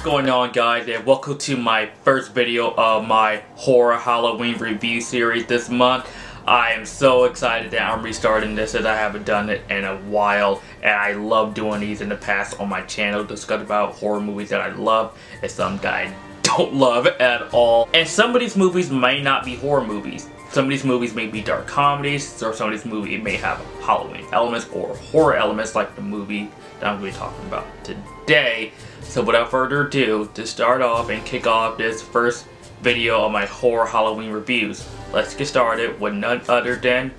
going on, guys, and welcome to my first video of my horror Halloween review series this month. I am so excited that I'm restarting this as I haven't done it in a while, and I love doing these in the past on my channel, discuss about horror movies that I love and some that I don't love at all. And some of these movies may not be horror movies. Some of these movies may be dark comedies, or some of these movies may have Halloween elements or horror elements like the movie that I'm going to be talking about today. So without further ado, to start off and kick off this first video of my horror Halloween reviews, let's get started with none other than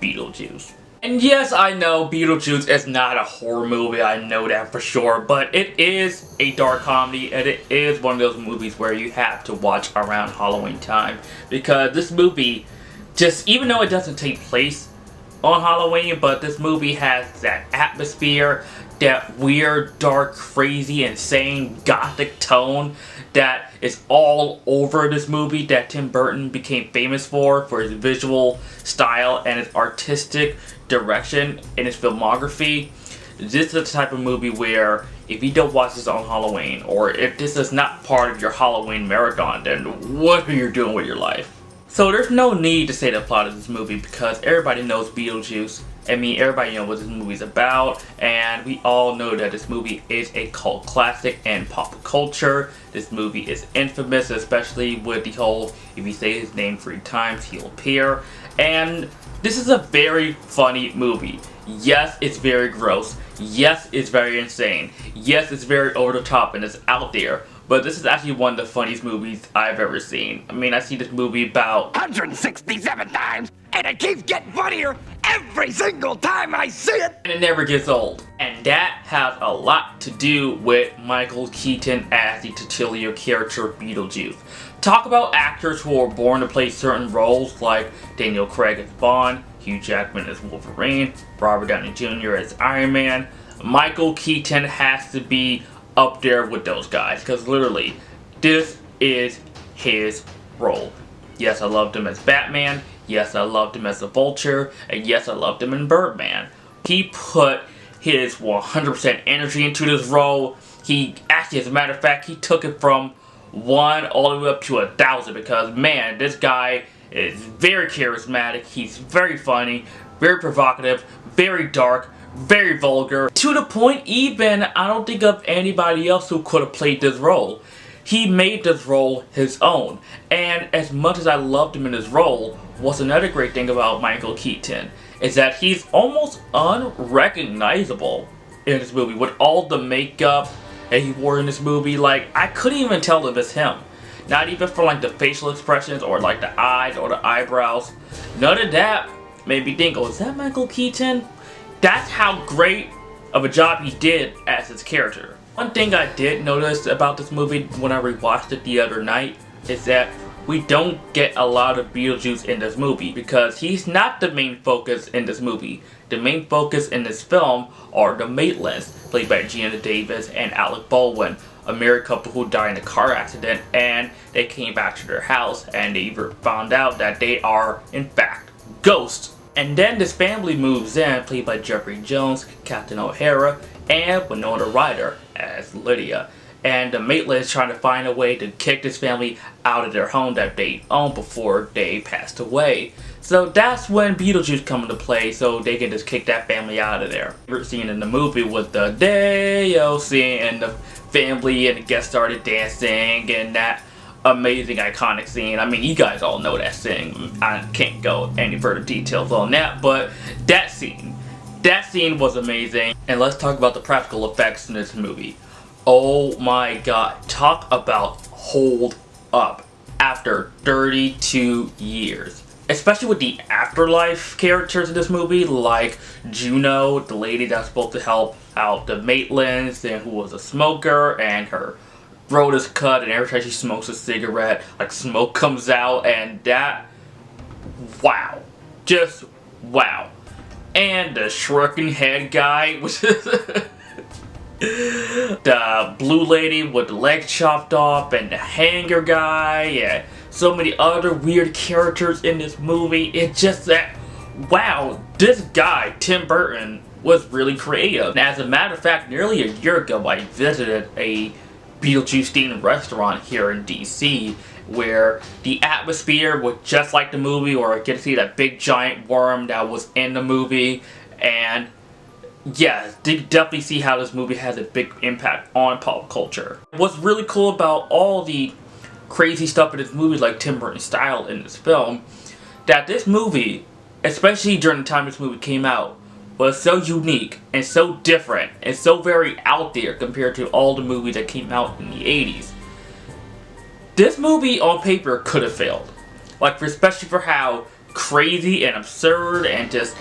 Beetlejuice. And yes, I know Beetlejuice is not a horror movie, I know that for sure, but it is a dark comedy, and it is one of those movies where you have to watch around Halloween time, because this movie, just even though it doesn't take place on Halloween, but this movie has that atmosphere, that weird, dark, crazy, insane, gothic tone that is all over this movie that Tim Burton became famous for his visual style and his artistic direction in his filmography. This is the type of movie where if you don't watch this on Halloween, or if this is not part of your Halloween marathon, then what are you doing with your life? So there's no need to say the plot of this movie because everybody knows Beetlejuice. I mean, everybody knows what this movie's about, and we all know that this movie is a cult classic in pop culture. This movie is infamous, especially with the whole, if you say his name 3 times, he'll appear. And this is a very funny movie. Yes, it's very gross. Yes, it's very insane. Yes, it's very over the top and it's out there. But this is actually one of the funniest movies I've ever seen. I mean, I see this movie about 167 times, and it keeps getting funnier every single time I see it! And it never gets old. And that has a lot to do with Michael Keaton as the titular character Beetlejuice. Talk about actors who are born to play certain roles like Daniel Craig as Bond, Hugh Jackman as Wolverine, Robert Downey Jr. as Iron Man. Michael Keaton has to be up there with those guys, because literally, this is his role. Yes, I loved him as Batman. Yes, I loved him as the Vulture. And yes, I loved him in Birdman. He put his 100% energy into this role. He actually, as a matter of fact, he took it from 1 all the way up to 1,000, because man, this guy is very charismatic. He's very funny, very provocative, very dark, very vulgar, to the point even I don't think of anybody else who could have played this role. He made this role his own, and as much as I loved him in his role, what's another great thing about Michael Keaton is that he's almost unrecognizable in this movie with all the makeup that he wore in this movie. Like, I couldn't even tell if it's him. Not even for like the facial expressions or like the eyes or the eyebrows. None of that made me think, oh, is that Michael Keaton? That's how great of a job he did as his character. One thing I did notice about this movie when I rewatched it the other night is that we don't get a lot of Beetlejuice in this movie because he's not the main focus in this movie. The main focus in this film are the Maitlands, played by Geena Davis and Alec Baldwin, a married couple who died in a car accident, and they came back to their house and they found out that they are in fact ghosts. And then this family moves in, played by Jeffrey Jones, Captain O'Hara, and Winona Ryder as Lydia. And the Maitlands trying to find a way to kick this family out of their home that they owned before they passed away. So that's when Beetlejuice come into play, so they can just kick that family out of there. Favorite scene in the movie was the Day-O scene, and the family and the guests started dancing, and that amazing iconic scene. I mean, you guys all know that scene. I can't go any further details on that, but that scene was amazing. And let's talk about the practical effects in this movie. Oh my god, talk about hold up after 32 years. Especially with the afterlife characters in this movie, like Juno, the lady that's supposed to help out the Maitlands, and who was a smoker, and her throat is cut, and every time she smokes a cigarette, like smoke comes out, and that, wow, just wow. And the shrinking head guy, which is the blue lady with the leg chopped off, and the hanger guy, and so many other weird characters in this movie. It's just that, wow, this guy, Tim Burton, was really creative. And as a matter of fact, nearly a year ago, I visited a Beetlejuice themed restaurant here in DC, where the atmosphere was just like the movie, or I get to see that big giant worm that was in the movie. And yeah, definitely see how this movie has a big impact on pop culture. What's really cool about all the crazy stuff in this movie, like Tim Burton's style in this film, that this movie, especially during the time this movie came out, was so unique and so different and so very out there compared to all the movies that came out in the 80s. This movie on paper could have failed. Like, especially for how crazy and absurd and just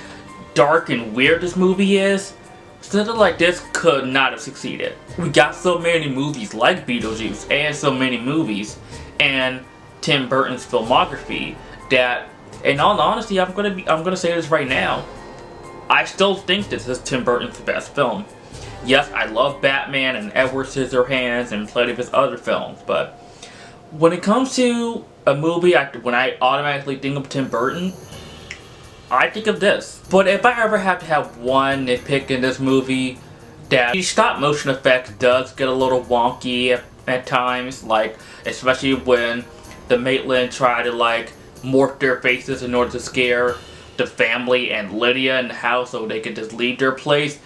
dark and weird this movie is. Something like this could not have succeeded. We got so many movies like Beetlejuice and so many movies and Tim Burton's filmography that, in all honesty, I'm gonna say this right now, I still think this is Tim Burton's best film. Yes, I love Batman and Edward Scissorhands and plenty of his other films, but when it comes to a movie, when I automatically think of Tim Burton, I think of this. But if I ever have to have one nitpick in this movie, that the stop motion effect does get a little wonky at times, like especially when the Maitlands try to like morph their faces in order to scare the family and Lydia in the house so they could just leave their place.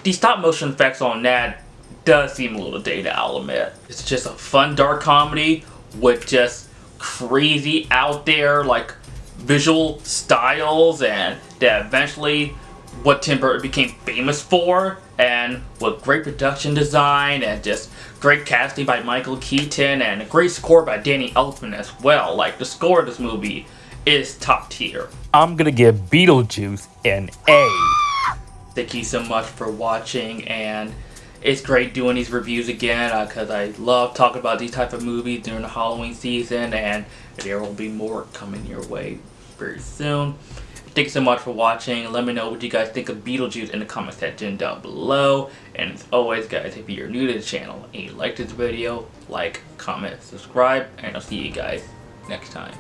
The stop motion effects on that does seem a little dated, I'll admit. It's just a fun dark comedy with just crazy out there like visual styles, and that eventually what Tim Burton became famous for, and with great production design and just great casting by Michael Keaton and a great score by Danny Elfman as well. Like, the score of this movie is top tier. I'm gonna give Beetlejuice an A. Thank you so much for watching, and it's great doing these reviews again because I love talking about these type of movies during the Halloween season, and there will be more coming your way very soon. Thank you so much for watching. Let me know what you guys think of Beetlejuice in the comment section down below. And as always, guys, if you're new to the channel and you like this video, like, comment, subscribe, and I'll see you guys next time.